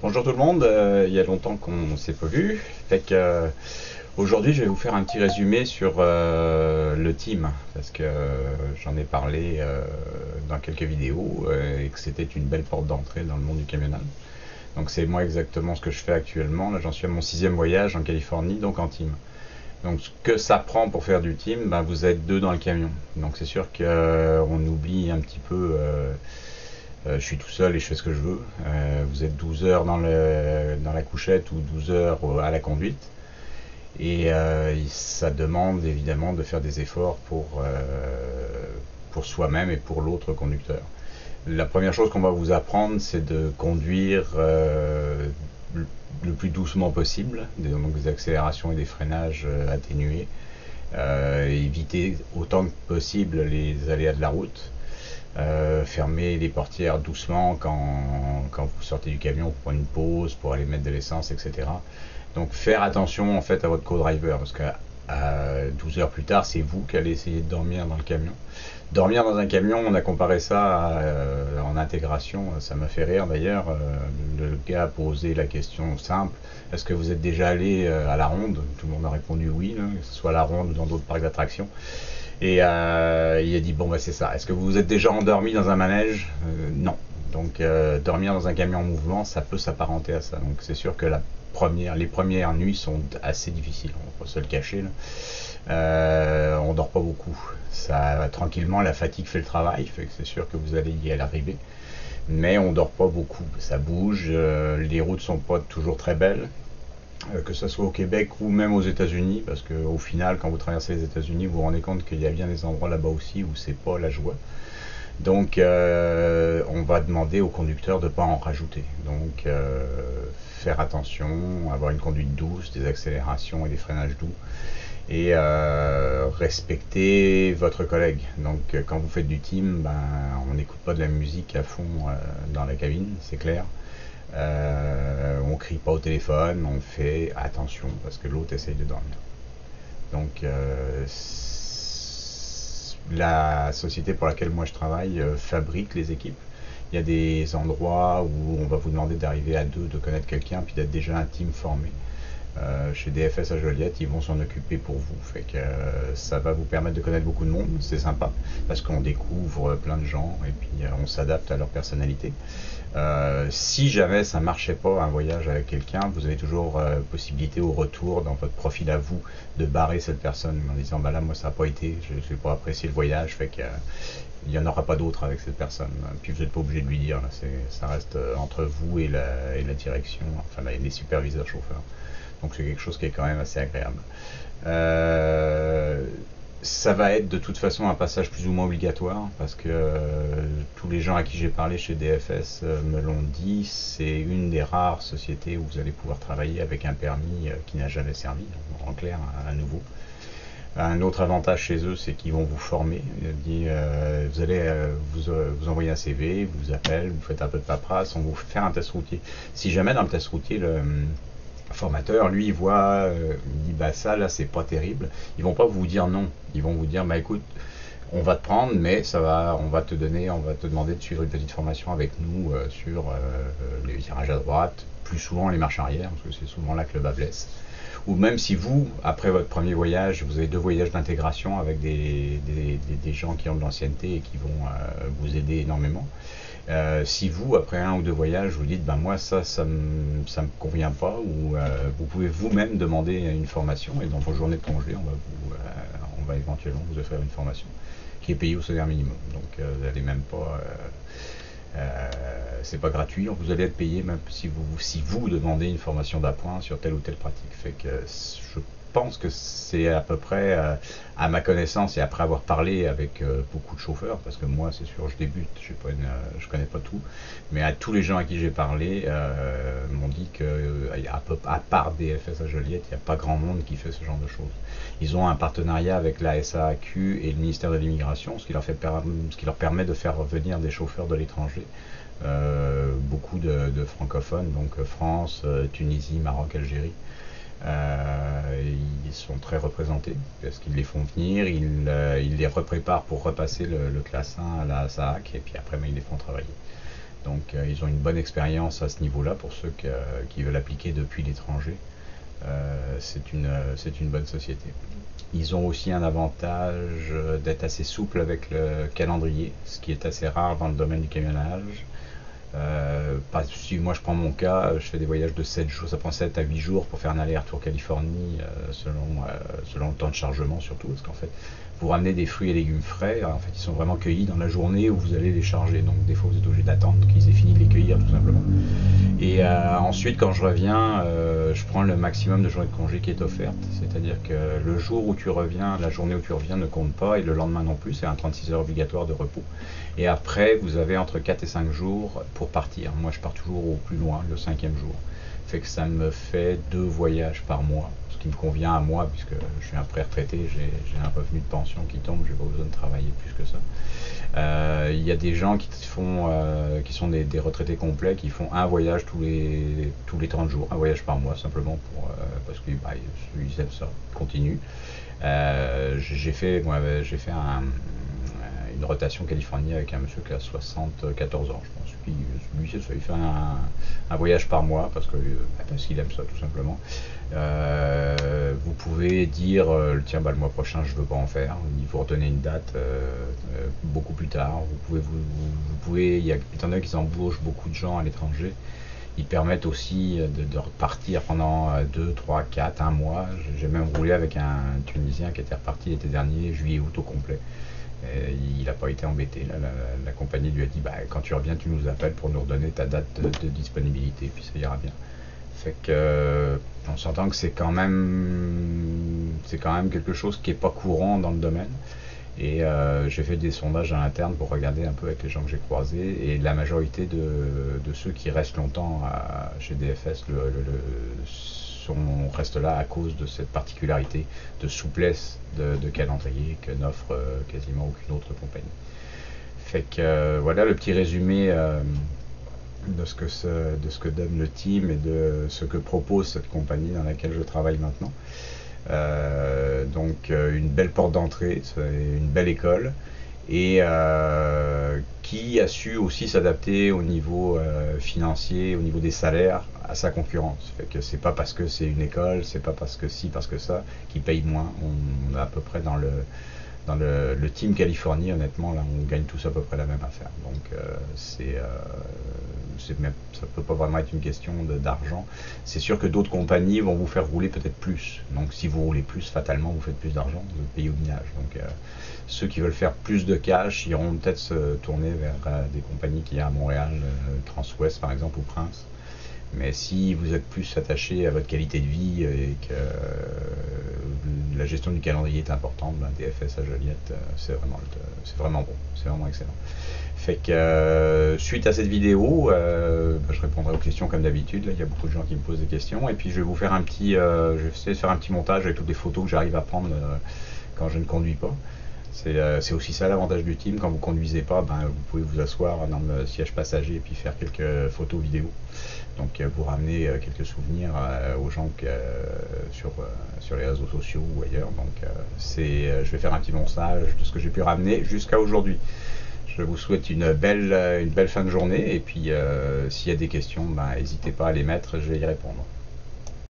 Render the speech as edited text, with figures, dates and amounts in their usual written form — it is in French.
Bonjour tout le monde, il y a longtemps qu'on ne s'est pas vu. Aujourd'hui, je vais vous faire un petit résumé sur le team, parce que j'en ai parlé dans quelques vidéos et que c'était une belle porte d'entrée dans le monde du camionnage. Donc c'est moi exactement ce que je fais actuellement. Là, j'en suis à mon 6e voyage en Californie, donc en team. Donc ce que ça prend pour faire du team, ben, vous êtes deux dans le camion. Donc c'est sûr qu'on oublie un petit peu. Je suis tout seul et je fais ce que je veux. Vous êtes 12 heures dans la couchette ou 12 heures à la conduite. Et ça demande évidemment de faire des efforts pour soi-même et pour l'autre conducteur. La première chose qu'on va vous apprendre, c'est de conduire le plus doucement possible, donc des accélérations et des freinages atténués, éviter autant que possible les aléas de la route, fermer les portières doucement quand vous sortez du camion pour prendre une pause, pour aller mettre de l'essence, etc. Donc faire attention en fait à votre co-driver, parce que 12 heures plus tard, c'est vous qui allez essayer de dormir dans le camion. Dormir dans un camion, on a comparé ça en intégration, ça m'a fait rire d'ailleurs. Le gars a posé la question simple, est-ce que vous êtes déjà allé à la Ronde? Tout le monde a répondu oui, là, que ce soit à la Ronde ou dans d'autres parcs d'attractions. Et il a dit, bon bah c'est ça, est-ce que vous vous êtes déjà endormi dans un manège? Non. Donc dormir dans un camion en mouvement, ça peut s'apparenter à ça. Donc c'est sûr que les premières nuits sont assez difficiles, on va pas se le cacher là. On dort pas beaucoup. Ça, tranquillement, la fatigue fait le travail, fait que c'est sûr que vous allez y arriver. Mais on dort pas beaucoup. Ça bouge, les routes sont pas toujours très belles, que ce soit au Québec ou même aux États-Unis, parce qu'au final, quand vous traversez les États-Unis, vous vous rendez compte qu'il y a bien des endroits là-bas aussi où c'est pas la joie. Donc, on va demander au conducteur de ne pas en rajouter. Donc, faire attention, avoir une conduite douce, des accélérations et des freinages doux, et respecter votre collègue. Donc, quand vous faites du team, ben, on n'écoute pas de la musique à fond dans la cabine, c'est clair. On crie pas au téléphone, on fait attention parce que l'autre essaye de dormir. Donc, la société pour laquelle moi je travaille fabrique les équipes. Il y a des endroits où on va vous demander d'arriver à deux, de connaître quelqu'un, puis d'être déjà un team formé. Chez DFS à Joliette, ils vont s'en occuper pour vous. Fait que ça va vous permettre de connaître beaucoup de monde, c'est sympa, parce qu'on découvre plein de gens et puis on s'adapte à leur personnalité. Si jamais ça marchait pas un voyage avec quelqu'un, vous avez toujours possibilité au retour dans votre profil à vous de barrer cette personne en disant bah là moi ça n'a pas été, je n'ai pas apprécié le voyage, fait que il n'y en aura pas d'autre avec cette personne. Puis vous n'êtes pas obligé de lui dire, là, ça reste entre vous et la direction, enfin les superviseurs chauffeurs. Donc c'est quelque chose qui est quand même assez agréable. Ça va être de toute façon un passage plus ou moins obligatoire parce que tous les gens à qui j'ai parlé chez DFS me l'ont dit, c'est une des rares sociétés où vous allez pouvoir travailler avec un permis qui n'a jamais servi, en clair, à nouveau. Un autre avantage chez eux, c'est qu'ils vont vous former. Vous allez vous envoyer un CV, vous appellent, vous faites un peu de paperasse, on va vous faire un test routier. Si jamais dans le test routier, le formateur, lui, il voit, il dit bah ça là c'est pas terrible. Ils vont pas vous dire non. Ils vont vous dire bah écoute, on va te prendre, mais on va te demander de suivre une petite formation avec nous sur les virages à droite, plus souvent les marches arrière, parce que c'est souvent là que le bas blesse. Ou même si vous, après votre premier voyage, vous avez 2 voyages d'intégration avec des gens qui ont de l'ancienneté et qui vont vous aider énormément. Si vous, après 1 ou 2 voyages, vous dites ben moi ça me convient pas, ou vous pouvez vous-même demander une formation et dans vos journées de congé, on va éventuellement vous offrir une formation qui est payée au salaire minimum. Donc vous n'allez même pas c'est pas gratuit, vous allez être payé même si vous demandez une formation d'appoint sur telle ou telle pratique. Fait que je pense que c'est à peu près, à ma connaissance et après avoir parlé avec beaucoup de chauffeurs, parce que moi c'est sûr je débute, je connais pas tout, mais à tous les gens à qui j'ai parlé m'ont dit que à part DFS à Joliette, il n'y a pas grand monde qui fait ce genre de choses. Ils ont un partenariat avec la SAQ et le ministère de l'Immigration, ce qui leur permet de faire venir des chauffeurs de l'étranger. Beaucoup de francophones, donc France, Tunisie, Maroc, Algérie. Ils sont très représentés parce qu'ils les font venir, ils les repréparent pour repasser le classe 1 à la SAAC et puis après ils les font travailler. Donc ils ont une bonne expérience à ce niveau-là pour ceux qui veulent appliquer depuis l'étranger. C'est une bonne société. Ils ont aussi un avantage d'être assez souple avec le calendrier, ce qui est assez rare dans le domaine du camionnage. Si moi je prends mon cas, je fais des voyages de 7 jours, ça prend 7 à 8 jours pour faire un aller-retour Californie, selon le temps de chargement surtout, parce qu'en fait vous ramenez des fruits et légumes frais, en fait ils sont vraiment cueillis dans la journée où vous allez les charger, donc des fois vous êtes obligé d'attendre qu'ils aient fini de les cueillir tout simplement. Et ensuite quand je reviens, je prends le maximum de journées de congé qui est offerte, c'est-à-dire que le jour où tu reviens, la journée où tu reviens ne compte pas, et le lendemain non plus, c'est un 36 heures obligatoire de repos. Et après vous avez entre 4 et 5 jours pour partir. Moi je pars toujours au plus loin, le 5e jour. Fait que ça me fait 2 voyages par mois, ce qui me convient à moi puisque je suis un pré-retraité, j'ai un revenu de pension qui tombe, j'ai pas besoin de travailler plus que ça. Il y a des gens qui sont des retraités complets qui font un voyage tous les 30 jours, un voyage par mois simplement parce qu'ils aiment ça, ils continuent. J'ai fait une rotation Californie avec un monsieur qui a 74 ans, je pense. Puis lui, c'est ça, il fait un voyage par mois parce qu'il aime ça tout simplement. Vous pouvez dire tiens, le mois prochain je veux pas en faire, il faut retenir une date beaucoup plus tard. Vous pouvez, étant donné qu'ils embauchent beaucoup de gens à l'étranger, ils permettent aussi de repartir pendant 2, 3, 4, 1 mois. J'ai même roulé avec un Tunisien qui était reparti l'été dernier, juillet-août au complet. Il n'a pas été embêté. La compagnie lui a dit quand tu reviens, tu nous appelles pour nous redonner ta date de disponibilité, puis ça ira bien. Fait que on s'entend que c'est quand même quelque chose qui n'est pas courant dans le domaine. Et j'ai fait des sondages à l'interne pour regarder un peu avec les gens que j'ai croisés, et la majorité de ceux qui restent longtemps chez DFS restent là à cause de cette particularité de souplesse de calendrier que n'offre quasiment aucune autre compagnie. Fait que voilà le petit résumé de ce que donne le team et de ce que propose cette compagnie dans laquelle je travaille maintenant. Donc une belle porte d'entrée, une belle école, et qui a su aussi s'adapter au niveau financier, au niveau des salaires à sa concurrence. Fait que c'est pas parce que c'est une école, c'est pas parce que parce que ça, qui paye moins. On est à peu près dans le team Californie, honnêtement, là on gagne tous à peu près la même affaire. Donc ça peut pas vraiment être une question d'argent. C'est sûr que d'autres compagnies vont vous faire rouler peut-être plus. Donc si vous roulez plus, fatalement vous faites plus d'argent, vous payez au minage. Donc ceux qui veulent faire plus de cash iront peut-être se tourner vers des compagnies qu'il y a à Montréal, Transwest par exemple, ou Prince. Mais si vous êtes plus attaché à votre qualité de vie et que la gestion du calendrier est importante, DFS à Joliette, c'est vraiment bon, c'est vraiment excellent. Fait que suite à cette vidéo, je répondrai aux questions comme d'habitude. Il y a beaucoup de gens qui me posent des questions, et puis je vais vous faire je vais essayer de faire un petit montage avec toutes les photos que j'arrive à prendre quand je ne conduis pas. C'est aussi ça l'avantage du team. Quand vous conduisez pas, vous pouvez vous asseoir dans le siège passager et puis faire quelques photos vidéo. Donc vous ramenez quelques souvenirs aux gens sur les réseaux sociaux ou ailleurs. Donc je vais faire un petit montage de ce que j'ai pu ramener jusqu'à aujourd'hui. Je vous souhaite une belle fin de journée, et puis s'il y a des questions, n'hésitez pas à les mettre, je vais y répondre.